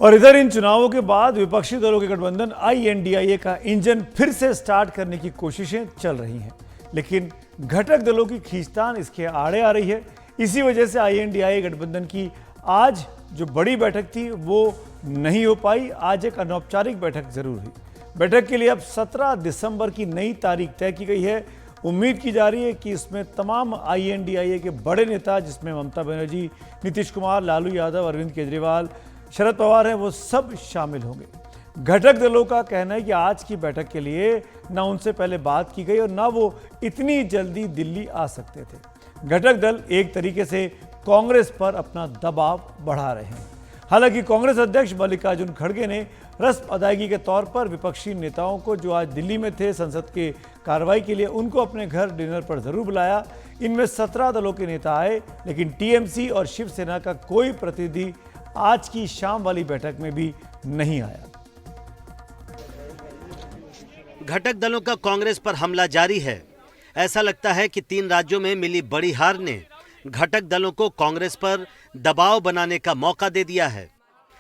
और इधर इन चुनावों के बाद विपक्षी दलों के गठबंधन INDIA का इंजन फिर से स्टार्ट करने की कोशिशें चल रही हैं, लेकिन घटक दलों की खींचतान इसके आड़े आ रही है। इसी वजह से INDIA गठबंधन की आज जो बड़ी बैठक थी वो नहीं हो पाई। आज एक अनौपचारिक बैठक जरूर हुई। बैठक के लिए अब 17 दिसंबर की नई तारीख तय की गई है। उम्मीद की जा रही है कि इसमें तमाम INDIA के बड़े नेता, जिसमें ममता बनर्जी, नीतीश कुमार, लालू यादव, अरविंद केजरीवाल, शरद पवार हैं, वो सब शामिल होंगे। घटक दलों का कहना है कि आज की बैठक के लिए ना उनसे पहले बात की गई और ना वो इतनी जल्दी दिल्ली आ सकते थे। घटक दल एक तरीके से कांग्रेस पर अपना दबाव बढ़ा रहे हैं। हालांकि कांग्रेस अध्यक्ष मल्लिकार्जुन खड़गे ने रस्म अदायगी के तौर पर विपक्षी नेताओं को, जो आज दिल्ली में थे संसद के कार्रवाई के लिए, उनको अपने घर डिनर पर जरूर बुलाया। इनमें 17 दलों के नेता आए, लेकिन TMC और शिवसेना का कोई प्रतिनिधि आज की शाम वाली बैठक में भी नहीं आया। घटक दलों का कांग्रेस पर हमला जारी है। ऐसा लगता है कि 3 राज्यों में मिली बड़ी हार ने घटक दलों को कांग्रेस पर दबाव बनाने का मौका दे दिया है।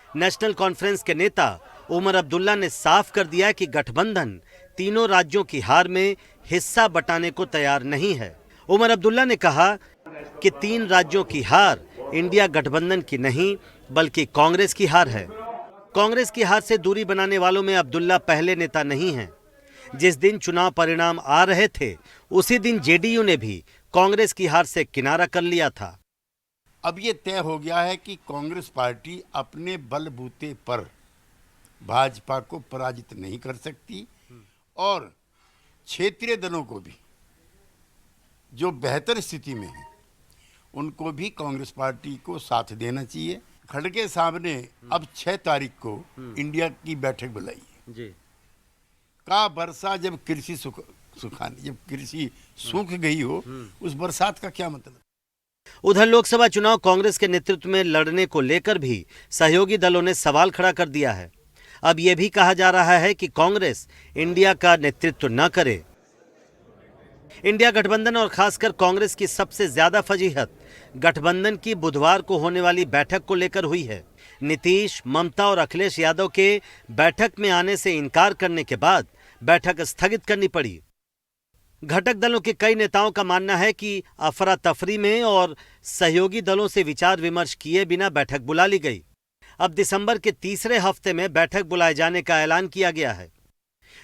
नेशनल कॉन्फ्रेंस के नेता उमर अब्दुल्ला ने साफ कर दिया कि गठबंधन तीनों राज्यों की हार में हिस्सा बटाने को तैयार नहीं है। उमर अब्दुल्ला ने कहा कि 3 राज्यों की हार इंडिया गठबंधन की नहीं बल्कि कांग्रेस की हार है। कांग्रेस की हार से दूरी बनाने वालों में अब्दुल्ला पहले नेता नहीं हैं। जिस दिन चुनाव परिणाम आ रहे थे उसी दिन JDU ने भी कांग्रेस की हार से किनारा कर लिया था। अब ये तय हो गया है कि कांग्रेस पार्टी अपने बलबूते पर भाजपा को पराजित नहीं कर सकती और क्षेत्रीय दलों को भी, जो बेहतर स्थिति में है, उनको भी कांग्रेस पार्टी को साथ देना चाहिए। खड़गे साहब ने अब 6 तारीख को इंडिया की बैठक बुलाई है। का वर्षा जब कृषि जब कृषि सूख गई हो, उस बरसात का क्या मतलब। उधर लोकसभा चुनाव कांग्रेस के नेतृत्व में लड़ने को लेकर भी सहयोगी दलों ने सवाल खड़ा कर दिया है। अब यह भी कहा जा रहा है कि कांग्रेस इंडिया का नेतृत्व न करे। इंडिया गठबंधन और खासकर कांग्रेस की सबसे ज्यादा फजीहत गठबंधन की बुधवार को होने वाली बैठक को लेकर हुई है। नीतीश, ममता और अखिलेश यादव के बैठक में आने से इनकार करने के बाद बैठक स्थगित करनी पड़ी। घटक दलों के कई नेताओं का मानना है कि अफरा तफरी में और सहयोगी दलों से विचार विमर्श किए बिना बैठक बुला ली गई। अब दिसंबर के तीसरे हफ्ते में बैठक बुलाए जाने का ऐलान किया गया है।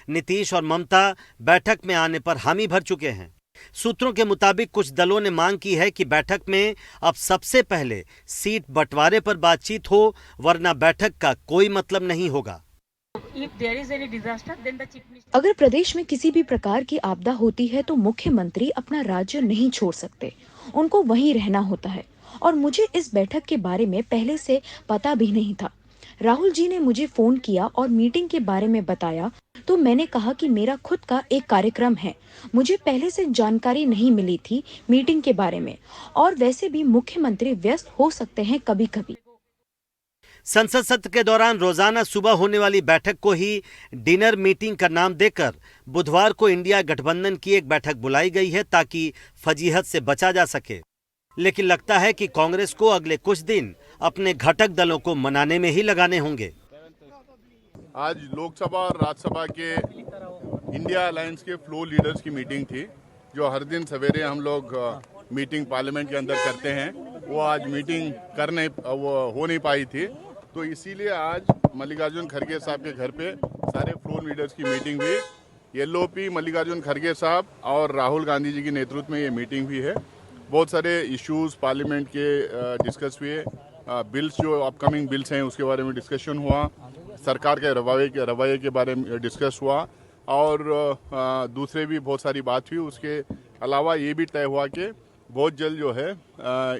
नीतीश और ममता बैठक में आने पर हामी भर चुके हैं। सूत्रों के मुताबिक कुछ दलों ने मांग की है कि बैठक में अब सबसे पहले सीट बंटवारे पर बातचीत हो, वरना बैठक का कोई मतलब नहीं होगा। अगर प्रदेश में किसी भी प्रकार की आपदा होती है तो मुख्यमंत्री अपना राज्य नहीं छोड़ सकते, उनको वहीं रहना होता है। और मुझे इस बैठक के बारे में पहले से पता भी नहीं था। राहुल जी ने मुझे फोन किया और मीटिंग के बारे में बताया, तो मैंने कहा कि मेरा खुद का एक कार्यक्रम है, मुझे पहले से जानकारी नहीं मिली थी मीटिंग के बारे में, और वैसे भी मुख्यमंत्री व्यस्त हो सकते हैं कभी कभी। संसद सत्र के दौरान रोजाना सुबह होने वाली बैठक को ही डिनर मीटिंग का नाम देकर बुधवार को इंडिया गठबंधन की एक बैठक बुलाई गई है ताकि फजीहत से बचा जा सके। लेकिन लगता है कि कांग्रेस को अगले कुछ दिन अपने घटक दलों को मनाने में ही लगाने होंगे। आज लोकसभा और राज्यसभा के इंडिया अलायंस के फ्लोर लीडर्स की मीटिंग थी, जो हर दिन सवेरे हम लोग मीटिंग पार्लियामेंट के अंदर करते हैं। वो आज मीटिंग हो नहीं पाई थी, तो इसीलिए आज मल्लिकार्जुन खड़गे साहब के घर पे सारे फ्लोर लीडर्स की मीटिंग हुई। LOP मल्लिकार्जुन खड़गे साहब और राहुल गांधी जी के नेतृत्व में ये मीटिंग हुई है। बहुत सारे इश्यूज पार्लियामेंट के डिस्कस हुए। बिल्स, जो अपकमिंग बिल्स हैं, उसके बारे में डिस्कशन हुआ। सरकार के रवैये के बारे में डिस्कस हुआ और दूसरे भी बहुत सारी बात हुई। उसके अलावा ये भी तय हुआ कि बहुत जल्द जो है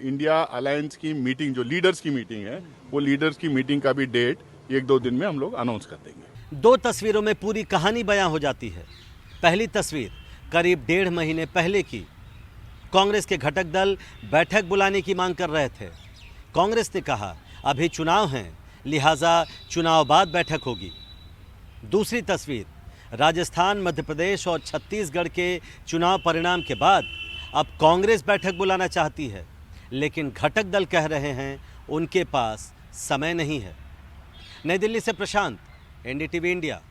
इंडिया अलायंस की मीटिंग, जो लीडर्स की मीटिंग है, वो लीडर्स की मीटिंग का भी डेट 1-2 दिन में हम लोग अनाउंस कर देंगे। 2 तस्वीरों में पूरी कहानी बयां हो जाती है। पहली तस्वीर करीब 1.5 महीने पहले की। कांग्रेस के घटक दल बैठक बुलाने की मांग कर रहे थे। कांग्रेस ने कहा अभी चुनाव हैं, लिहाजा चुनाव बाद बैठक होगी। दूसरी तस्वीर राजस्थान, मध्य प्रदेश और छत्तीसगढ़ के चुनाव परिणाम के बाद अब कांग्रेस बैठक बुलाना चाहती है, लेकिन घटक दल कह रहे हैं उनके पास समय नहीं है। नई दिल्ली से प्रशांत, एनडीटीवी इंडिया।